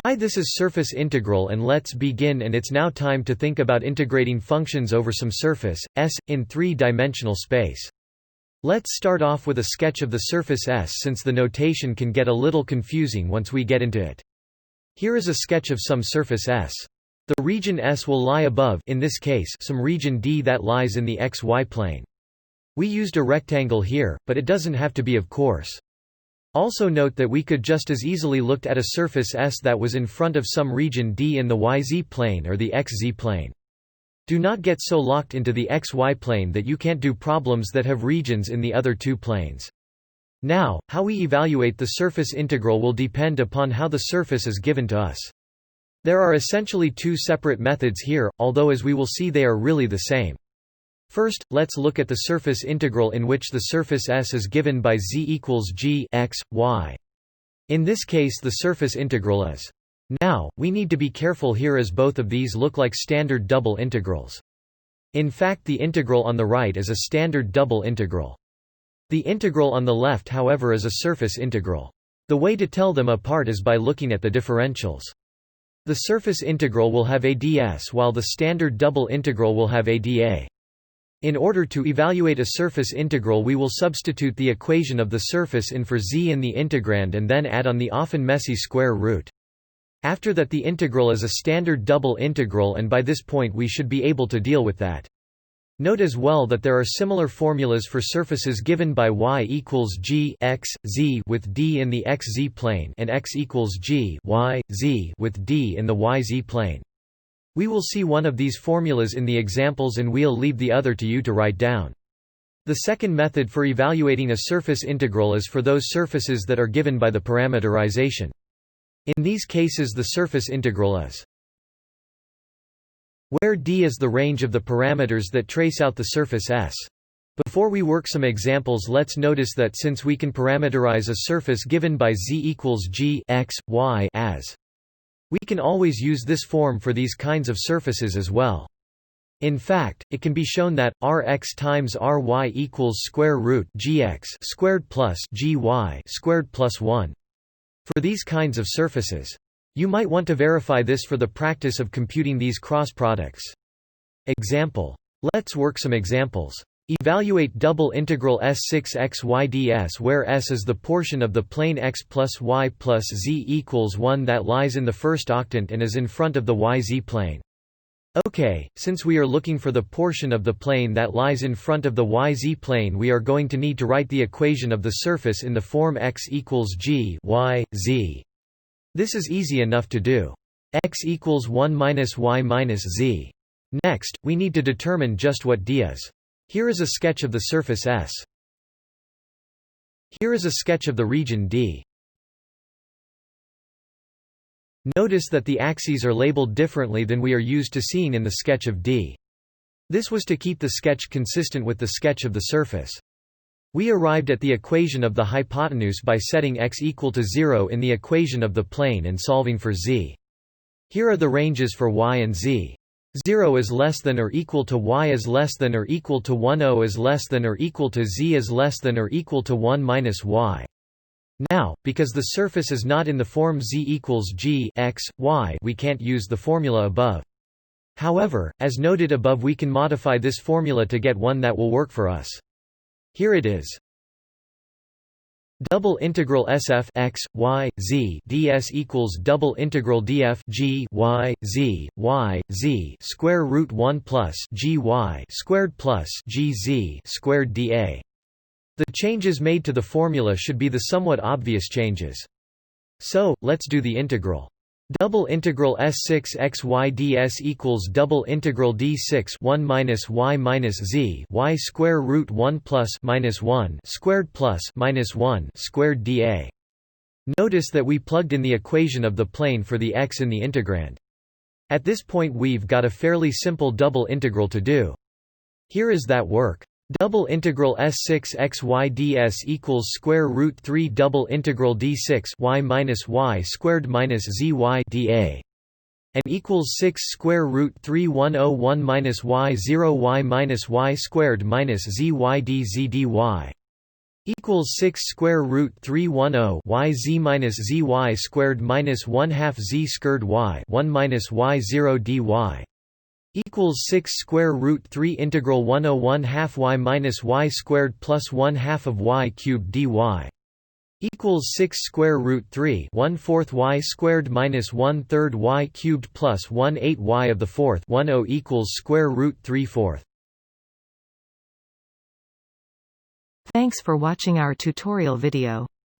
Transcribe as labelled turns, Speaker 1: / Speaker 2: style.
Speaker 1: Hi, this is Surface Integral and let's begin, and it's now time to think about integrating functions over some surface, S, in three-dimensional space. Let's start off with a sketch of the surface S since the notation can get a little confusing once we get into it. Here is a sketch of some surface S. The region S will lie above, in this case, some region D that lies in the xy plane. We used a rectangle here, but it doesn't have to be, of course. Also note that we could just as easily looked at a surface S that was in front of some region D in the yz plane or the xz plane. Do not get so locked into the xy plane that you can't do problems that have regions in the other two planes. Now, how we evaluate the surface integral will depend upon how the surface is given to us. There are essentially two separate methods here, although as we will see they are really the same. First, let's look at the surface integral in which the surface S is given by z equals g x, y. In this case the surface integral is. Now, we need to be careful here as both of these look like standard double integrals. In fact, the integral on the right is a standard double integral. The integral on the left, however, is a surface integral. The way to tell them apart is by looking at the differentials. The surface integral will have a ds while the standard double integral will have a dA. In order to evaluate a surface integral, we will substitute the equation of the surface in for z in the integrand and then add on the often messy square root. After that, the integral is a standard double integral, and by this point we should be able to deal with that. Note as well that there are similar formulas for surfaces given by y equals g x, z with d in the xz plane and x equals g y, z with d in the yz plane. We will see one of these formulas in the examples and we'll leave the other to you to write down. The second method for evaluating a surface integral is for those surfaces that are given by the parameterization. In these cases the surface integral is where D is the range of the parameters that trace out the surface S. Before we work some examples, let's notice that since we can parameterize a surface given by z equals g x, y as, we can always use this form for these kinds of surfaces as well. In fact, it can be shown that Rx times Ry equals square root gx squared plus gy squared plus 1. For these kinds of surfaces. You might want to verify this for the practice of computing these cross products. Example. Let's work some examples. Evaluate double integral S6xy ds where S is the portion of the plane x plus y plus z equals 1 that lies in the first octant and is in front of the yz plane. Okay, since we are looking for the portion of the plane that lies in front of the yz plane, we are going to need to write the equation of the surface in the form x equals g y, z. This is easy enough to do. X equals 1 minus y minus z. Next, we need to determine just what d is. Here is a sketch of the surface S. Here is a sketch of the region D. Notice that the axes are labeled differently than we are used to seeing in the sketch of D. This was to keep the sketch consistent with the sketch of the surface. We arrived at the equation of the hypotenuse by setting x equal to 0 in the equation of the plane and solving for z. Here are the ranges for y and z. 0 is less than or equal to y is less than or equal to 1, 0 is less than or equal to z is less than or equal to 1 minus y. Now, because the surface is not in the form z equals g x, y, we can't use the formula above. However, as noted above, we can modify this formula to get one that will work for us. Here it is. Double integral SF x, y, z ds equals double integral df g y, z, square root 1 plus g y squared plus g z squared dA. The changes made to the formula should be the somewhat obvious changes. So, let's do the integral. Double integral S6 xy ds equals double integral d6 1 minus y minus z y square root 1 plus minus 1 squared plus minus 1 squared dA. Notice that we plugged in the equation of the plane for the x in the integrand. At this point we've got a fairly simple double integral to do. Here is that work. Double integral S6 xy ds equals square root 3 double integral d6 y minus y squared minus zy dA. And equals 6 square root 3 101 minus y 0 y minus y squared minus zy dz dy. equals 6 square root 310 y z minus z y squared minus 1/2 z squared y 1 minus y 0 dy equals 6 square root 3 integral 101 half y minus y squared plus 1/2 of y cubed dy equals 6 square root 3 1/4 y squared minus 1/3 y cubed plus 1/8 y of the fourth 10 equals square root 3/4.
Speaker 2: Thanks for watching our tutorial video.